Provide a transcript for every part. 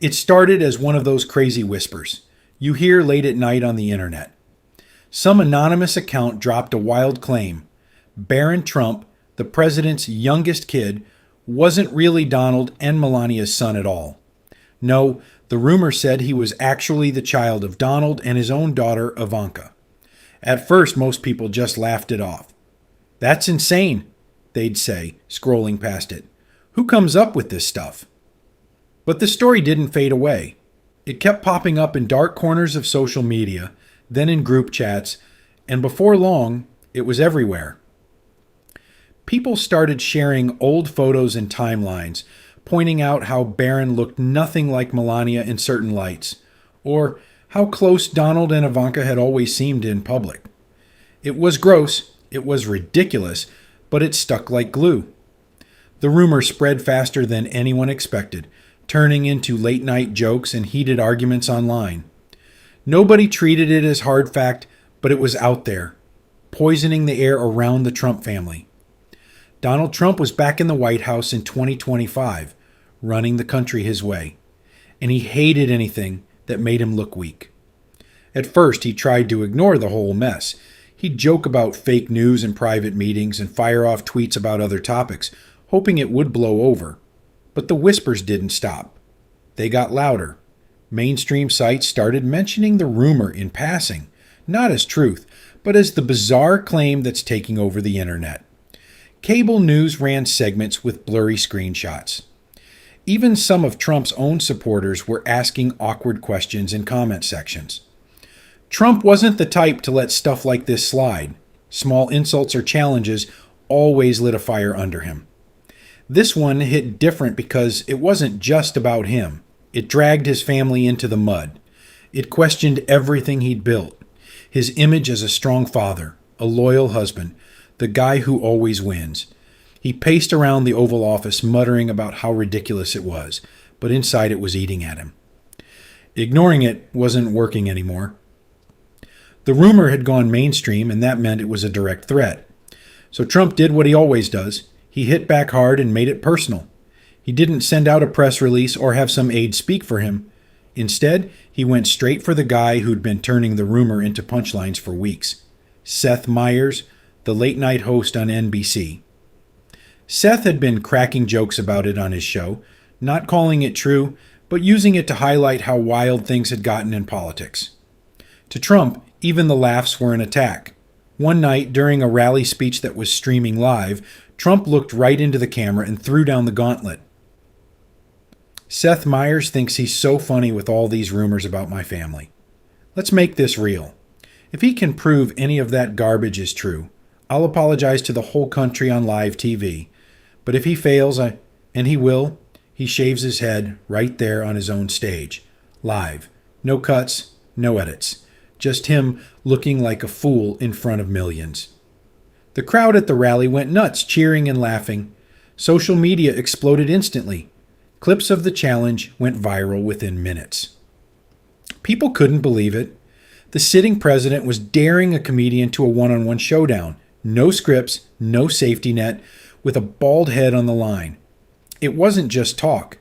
It started as one of those crazy whispers you hear late at night on the internet. Some anonymous account dropped a wild claim. Barron Trump, the president's youngest kid, wasn't really Donald and Melania's son at all. No, the rumor said he was actually the child of Donald and his own daughter, Ivanka. At first, most people just laughed it off. "That's insane," they'd say, scrolling past it. "Who comes up with this stuff?" But the story didn't fade away. It kept popping up in dark corners of social media, then in group chats, and before long, it was everywhere. People started sharing old photos and timelines, pointing out how Barron looked nothing like Melania in certain lights, or how close Donald and Ivanka had always seemed in public. It was gross, it was ridiculous, but it stuck like glue. The rumor spread faster than anyone expected, turning into late-night jokes and heated arguments online. Nobody treated it as hard fact, but it was out there, poisoning the air around the Trump family. Donald Trump was back in the White House in 2025, running the country his way, and he hated anything that made him look weak. At first, he tried to ignore the whole mess. He'd joke about fake news in private meetings and fire off tweets about other topics, hoping it would blow over. But the whispers didn't stop. They got louder. Mainstream sites started mentioning the rumor in passing, not as truth, but as the bizarre claim that's taking over the internet. Cable news ran segments with blurry screenshots. Even some of Trump's own supporters were asking awkward questions in comment sections. Trump wasn't the type to let stuff like this slide. Small insults or challenges always lit a fire under him. This one hit different because it wasn't just about him. It dragged his family into the mud. It questioned everything he'd built. His image as a strong father, a loyal husband, the guy who always wins. He paced around the Oval Office muttering about how ridiculous it was, but inside it was eating at him. Ignoring it wasn't working anymore. The rumor had gone mainstream, and that meant it was a direct threat. So Trump did what he always does. He hit back hard and made it personal. He didn't send out a press release or have some aide speak for him. Instead, he went straight for the guy who'd been turning the rumor into punchlines for weeks. Seth Meyers, the late-night host on NBC. Seth had been cracking jokes about it on his show, not calling it true, but using it to highlight how wild things had gotten in politics. To Trump, even the laughs were an attack. One night, during a rally speech that was streaming live, Trump looked right into the camera and threw down the gauntlet. "Seth Meyers thinks he's so funny with all these rumors about my family. Let's make this real. If he can prove any of that garbage is true, I'll apologize to the whole country on live TV. But if he fails, and he will, he shaves his head right there on his own stage. Live. No cuts, no edits. Just him looking like a fool in front of millions." The crowd at the rally went nuts, cheering and laughing. Social media exploded instantly. Clips of the challenge went viral within minutes. People couldn't believe it. The sitting president was daring a comedian to a one-on-one showdown. No scripts, no safety net, with a bald head on the line. It wasn't just talk.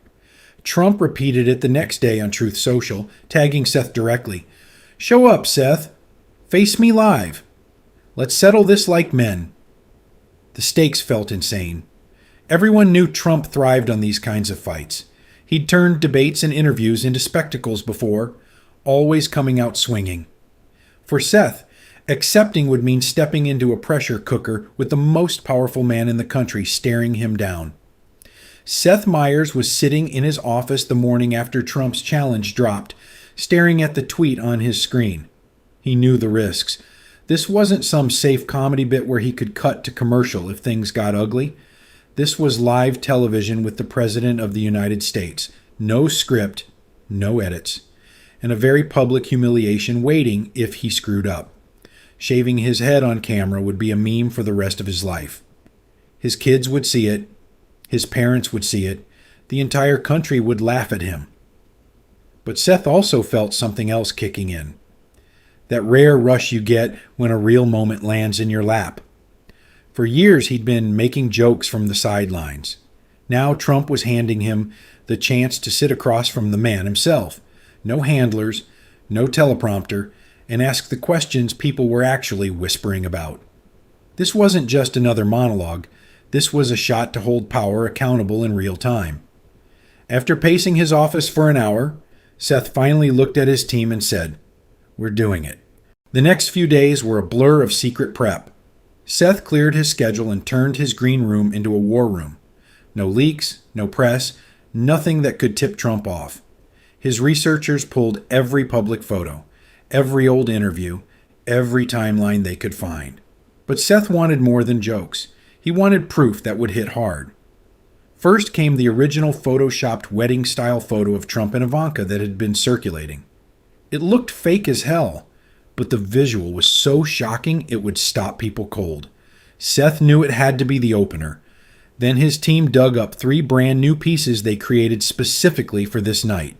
Trump repeated it the next day on Truth Social, tagging Seth directly. "Show up, Seth. Face me live. Let's settle this like men." The stakes felt insane. Everyone knew Trump thrived on these kinds of fights. He'd turned debates and interviews into spectacles before, always coming out swinging. For Seth, accepting would mean stepping into a pressure cooker with the most powerful man in the country staring him down. Seth Meyers was sitting in his office the morning after Trump's challenge dropped, staring at the tweet on his screen. He knew the risks. This wasn't some safe comedy bit where he could cut to commercial if things got ugly. This was live television with the President of the United States. No script, no edits, and a very public humiliation waiting if he screwed up. Shaving his head on camera would be a meme for the rest of his life. His kids would see it. His parents would see it. The entire country would laugh at him. But Seth also felt something else kicking in. That rare rush you get when a real moment lands in your lap. For years he'd been making jokes from the sidelines. Now Trump was handing him the chance to sit across from the man himself. No handlers, no teleprompter, and ask the questions people were actually whispering about. This wasn't just another monologue. This was a shot to hold power accountable in real time. After pacing his office for an hour, Seth finally looked at his team and said, "We're doing it." The next few days were a blur of secret prep. Seth cleared his schedule and turned his green room into a war room. No leaks, no press, nothing that could tip Trump off. His researchers pulled every public photo, every old interview, every timeline they could find. But Seth wanted more than jokes. He wanted proof that would hit hard. First came the original photoshopped wedding-style photo of Trump and Ivanka that had been circulating. It looked fake as hell, but the visual was so shocking it would stop people cold. Seth knew it had to be the opener. Then his team dug up 3 brand new pieces they created specifically for this night.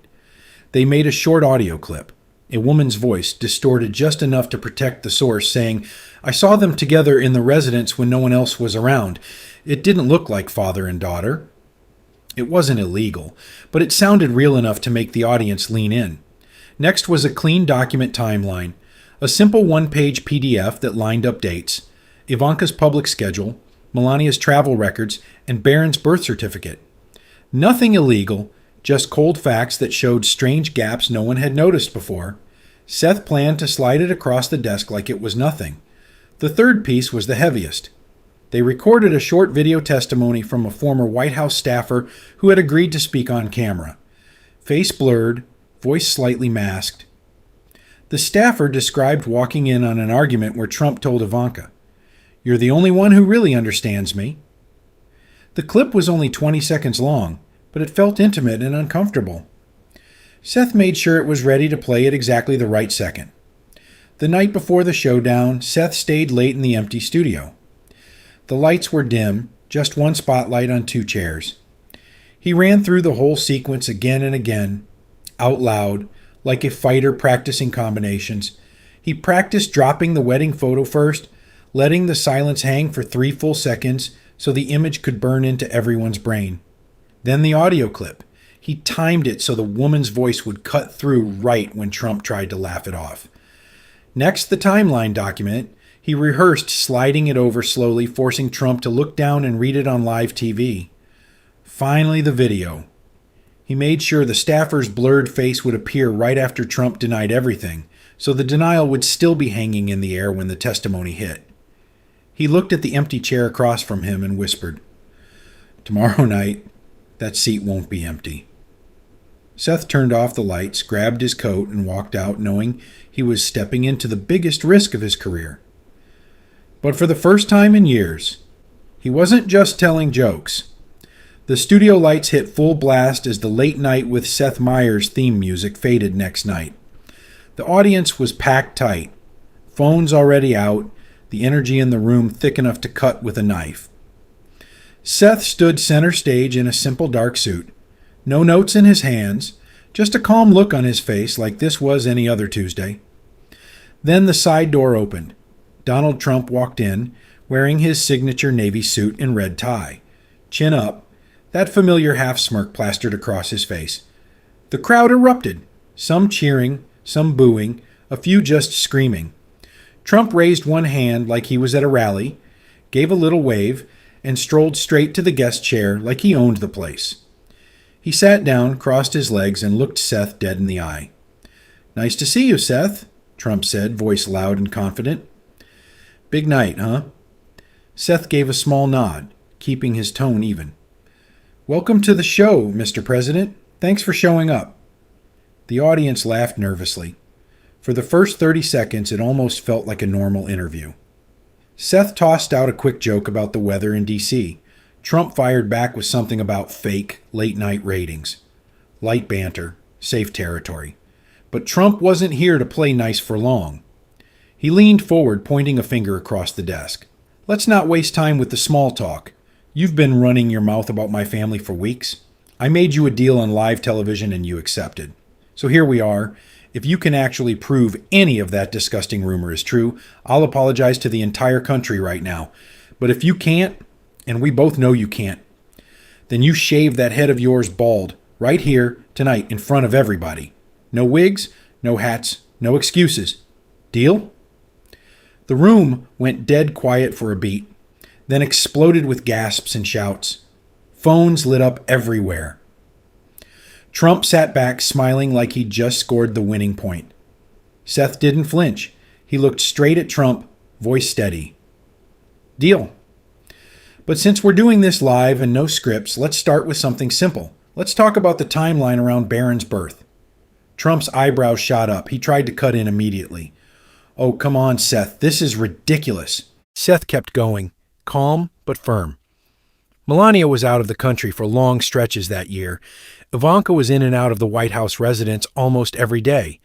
They made a short audio clip, a woman's voice distorted just enough to protect the source, saying, "I saw them together in the residence when no one else was around. It didn't look like father and daughter." It wasn't illegal, but it sounded real enough to make the audience lean in. Next was a clean document timeline, a simple one-page PDF that lined up dates, Ivanka's public schedule, Melania's travel records, and Barron's birth certificate. Nothing illegal, just cold facts that showed strange gaps no one had noticed before. Seth planned to slide it across the desk like it was nothing. The third piece was the heaviest. They recorded a short video testimony from a former White House staffer who had agreed to speak on camera. Face blurred, voice slightly masked. The staffer described walking in on an argument where Trump told Ivanka, "You're the only one who really understands me." The clip was only 20 seconds long, but it felt intimate and uncomfortable. Seth made sure it was ready to play at exactly the right second. The night before the showdown, Seth stayed late in the empty studio. The lights were dim, just one spotlight on 2 chairs. He ran through the whole sequence again and again, out loud, like a fighter practicing combinations. He practiced dropping the wedding photo first, letting the silence hang for 3 full seconds so the image could burn into everyone's brain. Then the audio clip. He timed it so the woman's voice would cut through right when Trump tried to laugh it off. Next, the timeline document. He rehearsed sliding it over slowly, forcing Trump to look down and read it on live TV. Finally, the video. He made sure the staffer's blurred face would appear right after Trump denied everything, so the denial would still be hanging in the air when the testimony hit. He looked at the empty chair across from him and whispered, "Tomorrow night, that seat won't be empty." Seth turned off the lights, grabbed his coat, and walked out, knowing he was stepping into the biggest risk of his career. But for the first time in years, he wasn't just telling jokes. The studio lights hit full blast as the Late Night with Seth Meyers theme music faded next night. The audience was packed tight, phones already out, the energy in the room thick enough to cut with a knife. Seth stood center stage in a simple dark suit. No notes in his hands, just a calm look on his face like this was any other Tuesday. Then the side door opened. Donald Trump walked in, wearing his signature navy suit and red tie. Chin up, that familiar half-smirk plastered across his face. The crowd erupted, some cheering, some booing, a few just screaming. Trump raised one hand like he was at a rally, gave a little wave, and strolled straight to the guest chair like he owned the place. He sat down, crossed his legs, and looked Seth dead in the eye. "Nice to see you, Seth," Trump said, voice loud and confident. "Big night, huh?" Seth gave a small nod, keeping his tone even. "Welcome to the show, Mr. President. Thanks for showing up." The audience laughed nervously. For the first 30 seconds, it almost felt like a normal interview. Seth tossed out a quick joke about the weather in D.C. Trump fired back with something about fake, late-night ratings. Light banter, safe territory. But Trump wasn't here to play nice for long. He leaned forward, pointing a finger across the desk. "Let's not waste time with the small talk. You've been running your mouth about my family for weeks. I made you a deal on live television and you accepted. So here we are. If you can actually prove any of that disgusting rumor is true, I'll apologize to the entire country right now. But if you can't, and we both know you can't, Then you shave that head of yours bald, right here, tonight, in front of everybody. No wigs, no hats, no excuses. Deal? The room went dead quiet for a beat, then exploded with gasps and shouts. Phones lit up everywhere. Trump sat back, smiling like he'd just scored the winning point. Seth didn't flinch. He looked straight at Trump, voice steady. Deal. But since we're doing this live and no scripts, let's start with something simple. Let's talk about the timeline around Barron's birth. Trump's eyebrows shot up. He tried to cut in immediately. Oh, come on, Seth. This is ridiculous. Seth kept going, calm but firm. Melania was out of the country for long stretches that year. Ivanka was in and out of the White House residence almost every day.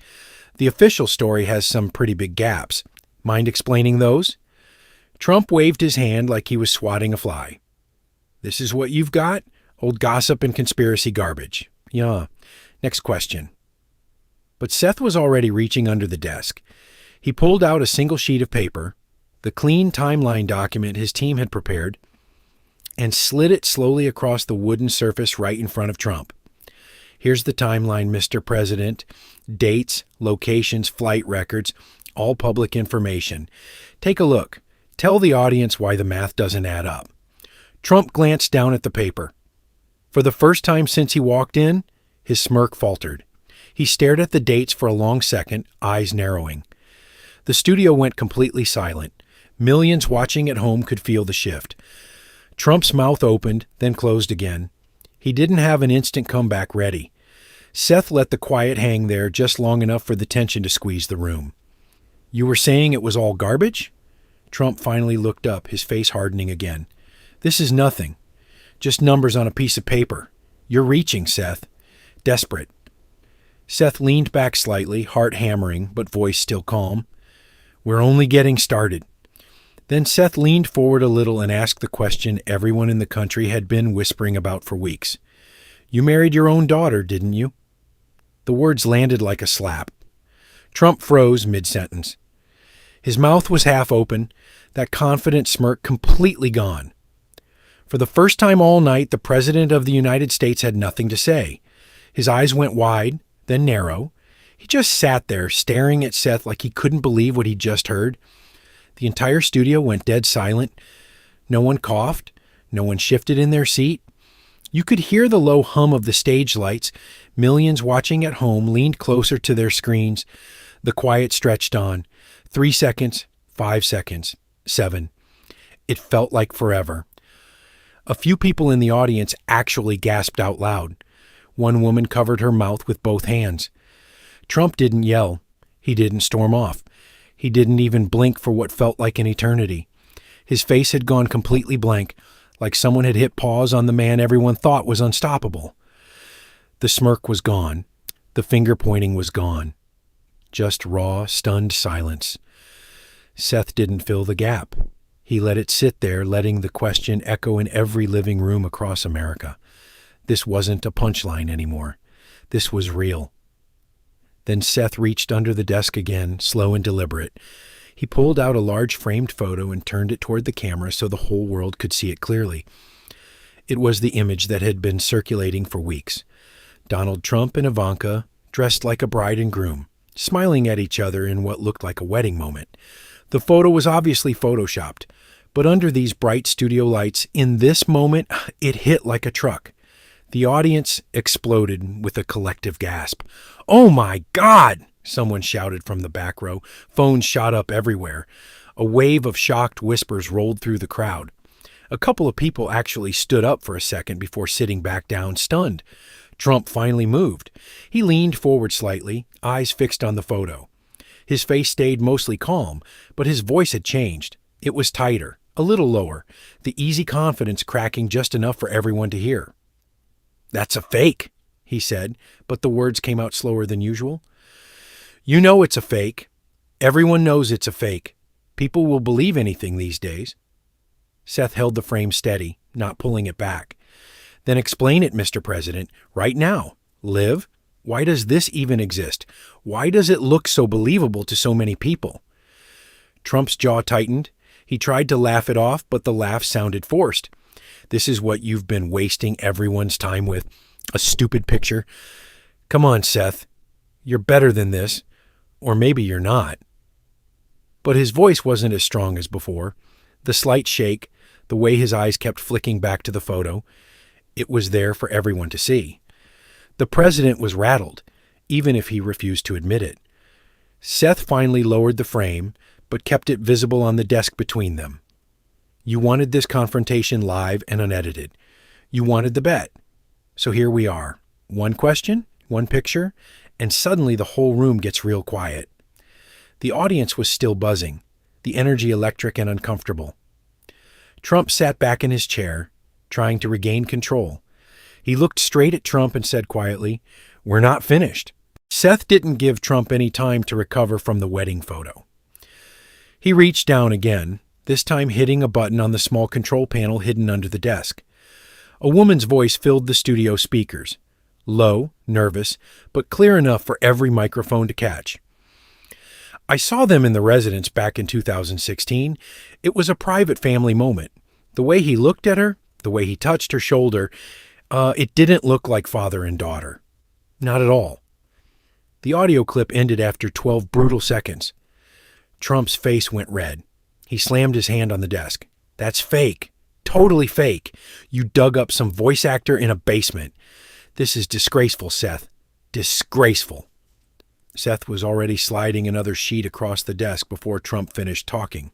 The official story has some pretty big gaps. Mind explaining those? Trump waved his hand like he was swatting a fly. This is what you've got? Old gossip and conspiracy garbage. Yeah. Next question. But Seth was already reaching under the desk. He pulled out a single sheet of paper, the clean timeline document his team had prepared, and slid it slowly across the wooden surface right in front of Trump. Here's the timeline, Mr. President. Dates, locations, flight records, all public information. Take a look. Tell the audience why the math doesn't add up. Trump glanced down at the paper. For the first time since he walked in, his smirk faltered. He stared at the dates for a long second, eyes narrowing. The studio went completely silent. Millions watching at home could feel the shift. Trump's mouth opened, then closed again. He didn't have an instant comeback ready. Seth let the quiet hang there just long enough for the tension to squeeze the room. You were saying it was all garbage? Trump finally looked up, his face hardening again. This is nothing. Just numbers on a piece of paper. You're reaching, Seth. Desperate. Seth leaned back slightly, heart hammering, but voice still calm. We're only getting started. Then Seth leaned forward a little and asked the question everyone in the country had been whispering about for weeks. You married your own daughter, didn't you? The words landed like a slap. Trump froze mid-sentence. His mouth was half open, that confident smirk completely gone. For the first time all night, the President of the United States had nothing to say. His eyes went wide, then narrow. He just sat there, staring at Seth like he couldn't believe what he'd just heard. The entire studio went dead silent. No one coughed. No one shifted in their seat. You could hear the low hum of the stage lights. Millions watching at home leaned closer to their screens. The quiet stretched on. 3 seconds, 5 seconds, 7. It felt like forever. A few people in the audience actually gasped out loud. One woman covered her mouth with both hands. Trump didn't yell. He didn't storm off. He didn't even blink for what felt like an eternity. His face had gone completely blank, like someone had hit pause on the man everyone thought was unstoppable. The smirk was gone. The finger pointing was gone. Just raw, stunned silence. Seth didn't fill the gap. He let it sit there, letting the question echo in every living room across America. This wasn't a punchline anymore. This was real. Then Seth reached under the desk again, slow and deliberate. He pulled out a large framed photo and turned it toward the camera so the whole world could see it clearly. It was the image that had been circulating for weeks. Donald Trump and Ivanka, dressed like a bride and groom, smiling at each other in what looked like a wedding moment. The photo was obviously photoshopped, but under these bright studio lights, in this moment, it hit like a truck. The audience exploded with a collective gasp. "Oh my God!" someone shouted from the back row. Phones shot up everywhere. A wave of shocked whispers rolled through the crowd. A couple of people actually stood up for a second before sitting back down, stunned. Trump finally moved. He leaned forward slightly, eyes fixed on the photo. His face stayed mostly calm, but his voice had changed. It was tighter, a little lower, the easy confidence cracking just enough for everyone to hear. "That's a fake," he said, but the words came out slower than usual. "You know it's a fake. Everyone knows it's a fake. People will believe anything these days." Seth held the frame steady, not pulling it back. "Then explain it, Mr. President, right now. Live? Why does this even exist? Why does it look so believable to so many people?" Trump's jaw tightened. He tried to laugh it off, but the laugh sounded forced. This is what you've been wasting everyone's time with. A stupid picture. Come on, Seth. You're better than this. Or maybe you're not. But his voice wasn't as strong as before. The slight shake, the way his eyes kept flicking back to the photo, it was there for everyone to see. The president was rattled, even if he refused to admit it. Seth finally lowered the frame, but kept it visible on the desk between them. You wanted this confrontation live and unedited. You wanted the bet. So here we are. One question, one picture, and suddenly the whole room gets real quiet. The audience was still buzzing, the energy electric and uncomfortable. Trump sat back in his chair, trying to regain control. He looked straight at Trump and said quietly, "We're not finished." Seth didn't give Trump any time to recover from the wedding photo. He reached down again, this time hitting a button on the small control panel hidden under the desk. A woman's voice filled the studio speakers. Low, nervous, but clear enough for every microphone to catch. I saw them in the residence back in 2016. It was a private family moment. The way he looked at her, the way he touched her shoulder, it didn't look like father and daughter. Not at all. The audio clip ended after 12 brutal seconds. Trump's face went red. He slammed his hand on the desk. That's fake. Totally fake. You dug up some voice actor in a basement. This is disgraceful, Seth. Disgraceful. Seth was already sliding another sheet across the desk before Trump finished talking.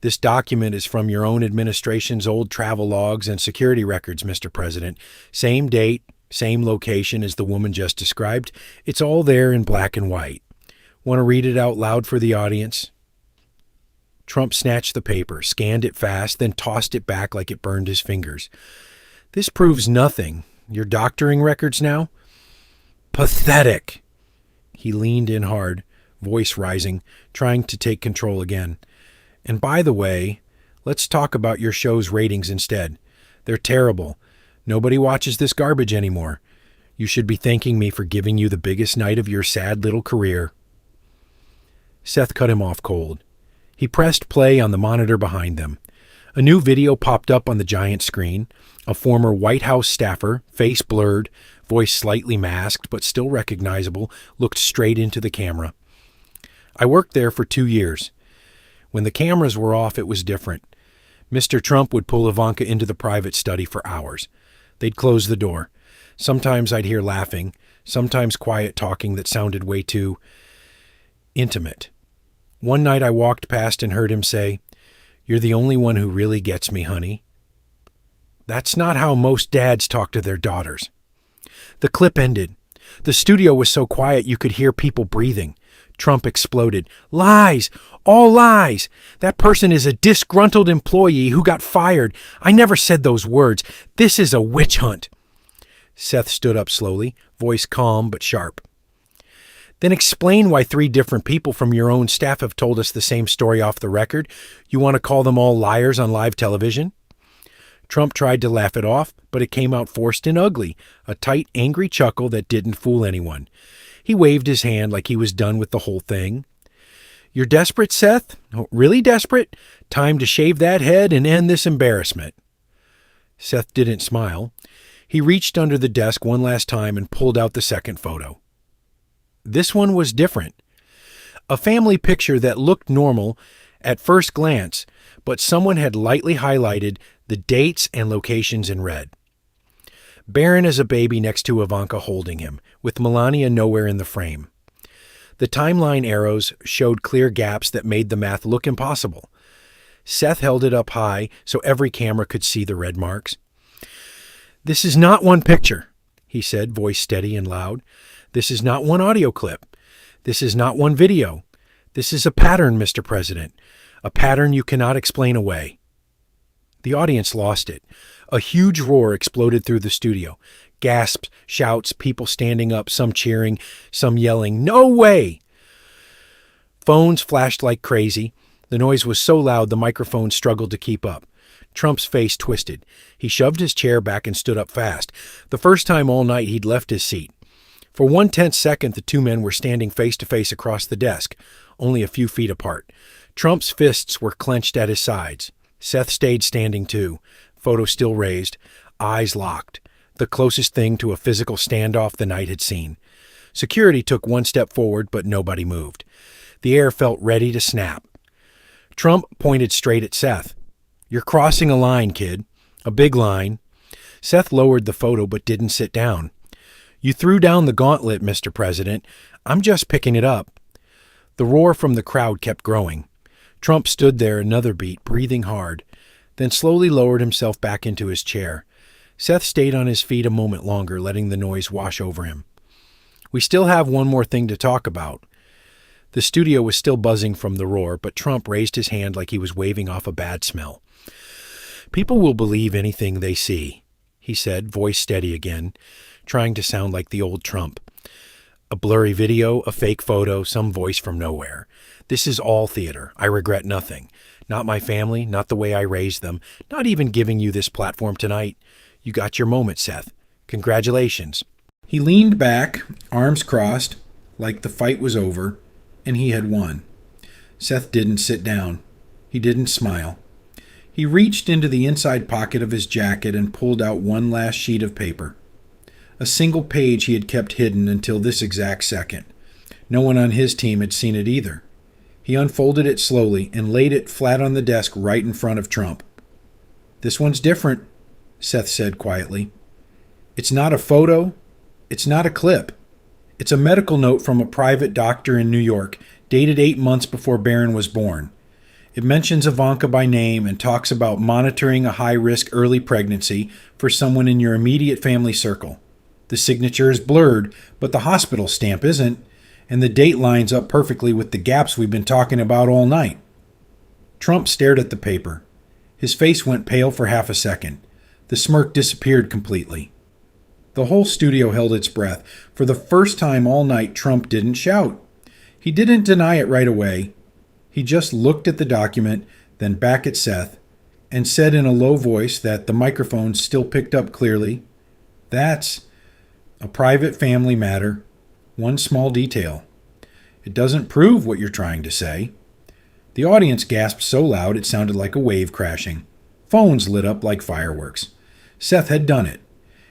This document is from your own administration's old travel logs and security records, Mr. President. Same date, same location as the woman just described. It's all there in black and white. Want to read it out loud for the audience? Trump snatched the paper, scanned it fast, then tossed it back like it burned his fingers. This proves nothing. Your doctoring records now? Pathetic. He leaned in hard, voice rising, trying to take control again. And by the way, let's talk about your show's ratings instead. They're terrible. Nobody watches this garbage anymore. You should be thanking me for giving you the biggest night of your sad little career. Seth cut him off cold. He pressed play on the monitor behind them. A new video popped up on the giant screen. A former White House staffer, face blurred, voice slightly masked but still recognizable, looked straight into the camera. I worked there for 2 years. When the cameras were off, it was different. Mr. Trump would pull Ivanka into the private study for hours. They'd close the door. Sometimes I'd hear laughing, sometimes quiet talking that sounded way too intimate. One night I walked past and heard him say, "You're the only one who really gets me, honey." That's not how most dads talk to their daughters. The clip ended. The studio was so quiet you could hear people breathing. Trump exploded. "Lies! All lies! That person is a disgruntled employee who got fired. I never said those words. This is a witch hunt." Seth stood up slowly, voice calm but sharp. "Then explain why 3 different people from your own staff have told us the same story off the record. You want to call them all liars on live television?" Trump tried to laugh it off, but it came out forced and ugly, a tight, angry chuckle that didn't fool anyone. He waved his hand like he was done with the whole thing. "You're desperate, Seth? Oh, really desperate? Time to shave that head and end this embarrassment." Seth didn't smile. He reached under the desk one last time and pulled out the second photo. This one was different. A family picture that looked normal at first glance, but someone had lightly highlighted the dates and locations in red. Barron as a baby next to Ivanka holding him, with Melania nowhere in the frame. The timeline arrows showed clear gaps that made the math look impossible. Seth held it up high so every camera could see the red marks. "This is not one picture," he said, voice steady and loud. "This is not one audio clip. This is not one video. This is a pattern, Mr. President, a pattern you cannot explain away." The audience lost it. A huge roar exploded through the studio. Gasps, shouts, people standing up, some cheering, some yelling, "No way!" Phones flashed like crazy. The noise was so loud the microphone struggled to keep up. Trump's face twisted. He shoved his chair back and stood up fast. The first time all night he'd left his seat. For 1/10 second, the 2 men were standing face to face across the desk, only a few feet apart. Trump's fists were clenched at his sides. Seth stayed standing too, photo still raised, eyes locked, the closest thing to a physical standoff the night had seen. Security took one step forward, but nobody moved. The air felt ready to snap. Trump pointed straight at Seth. "You're crossing a line, kid. A big line." Seth lowered the photo but didn't sit down. "You threw down the gauntlet, Mr. President. I'm just picking it up." The roar from the crowd kept growing. Trump stood there another beat, breathing hard, then slowly lowered himself back into his chair. Seth stayed on his feet a moment longer, letting the noise wash over him. "We still have one more thing to talk about." The studio was still buzzing from the roar, but Trump raised his hand like he was waving off a bad smell. "People will believe anything they see," he said, voice steady again, trying to sound like the old Trump. "A blurry video, a fake photo, some voice from nowhere. This is all theater. I regret nothing. Not my family, not the way I raised them, not even giving you this platform tonight. You got your moment, Seth. Congratulations." He leaned back, arms crossed, like the fight was over, and he had won. Seth didn't sit down. He didn't smile. He reached into the inside pocket of his jacket and pulled out one last sheet of paper. A single page he had kept hidden until this exact second. No one on his team had seen it either. He unfolded it slowly and laid it flat on the desk right in front of Trump. "This one's different," Seth said quietly. "It's not a photo. It's not a clip. It's a medical note from a private doctor in New York, dated 8 months before Barron was born. It mentions Ivanka by name and talks about monitoring a high-risk early pregnancy for someone in your immediate family circle. The signature is blurred, but the hospital stamp isn't, and the date lines up perfectly with the gaps we've been talking about all night." Trump stared at the paper. His face went pale for half a second. The smirk disappeared completely. The whole studio held its breath. For the first time all night, Trump didn't shout. He didn't deny it right away. He just looked at the document, then back at Seth, and said in a low voice that the microphone still picked up clearly, "That's a private family matter. One small detail. It doesn't prove what you're trying to say." The audience gasped so loud it sounded like a wave crashing. Phones lit up like fireworks. Seth had done it.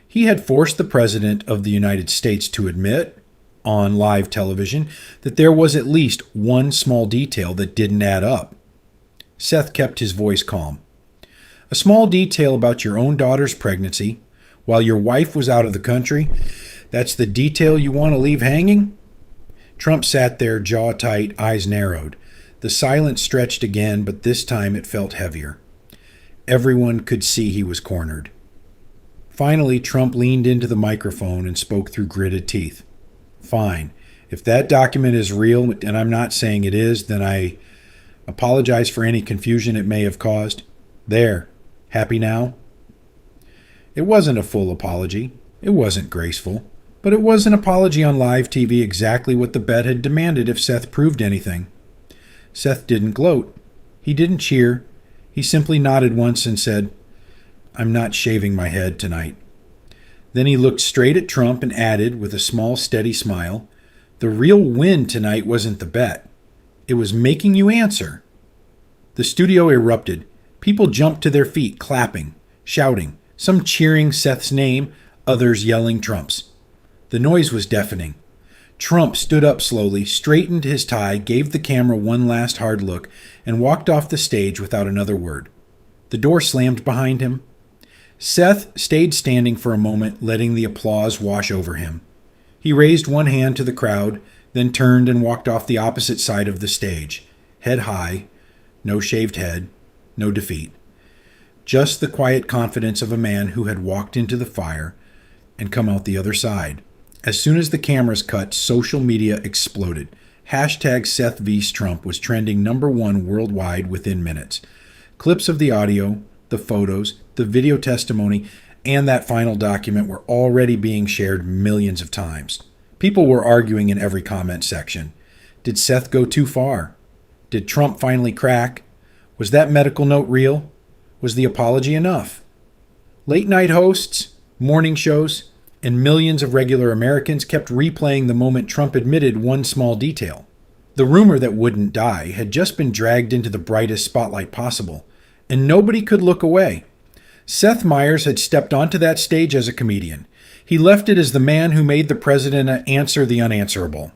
He had forced the President of the United States to admit, on live television, that there was at least one small detail that didn't add up. Seth kept his voice calm. "A small detail about your own daughter's pregnancy, while your wife was out of the country, that's the detail you want to leave hanging?" Trump sat there, jaw tight, eyes narrowed. The silence stretched again, but this time it felt heavier. Everyone could see he was cornered. Finally, Trump leaned into the microphone and spoke through gritted teeth. "Fine. If that document is real, and I'm not saying it is, then I apologize for any confusion it may have caused. There. Happy now?" It wasn't a full apology. It wasn't graceful. But it was an apology on live TV, exactly what the bet had demanded if Seth proved anything. Seth didn't gloat. He didn't cheer. He simply nodded once and said, "I'm not shaving my head tonight." Then he looked straight at Trump and added, with a small, steady smile, "The real win tonight wasn't the bet. It was making you answer." The studio erupted. People jumped to their feet, clapping, shouting, some cheering Seth's name, others yelling Trump's. The noise was deafening. Trump stood up slowly, straightened his tie, gave the camera one last hard look, and walked off the stage without another word. The door slammed behind him. Seth stayed standing for a moment, letting the applause wash over him. He raised one hand to the crowd, then turned and walked off the opposite side of the stage, head high, no shaved head, no defeat. Just the quiet confidence of a man who had walked into the fire and come out the other side. As soon as the cameras cut, social media exploded. Hashtag Seth vs. Trump was trending #1 worldwide within minutes. Clips of the audio, the photos, the video testimony, and that final document were already being shared millions of times. People were arguing in every comment section. Did Seth go too far? Did Trump finally crack? Was that medical note real? Was the apology enough? Late night hosts, morning shows, and millions of regular Americans kept replaying the moment Trump admitted one small detail. The rumor that wouldn't die had just been dragged into the brightest spotlight possible, and nobody could look away. Seth Meyers had stepped onto that stage as a comedian. He left it as the man who made the president answer the unanswerable.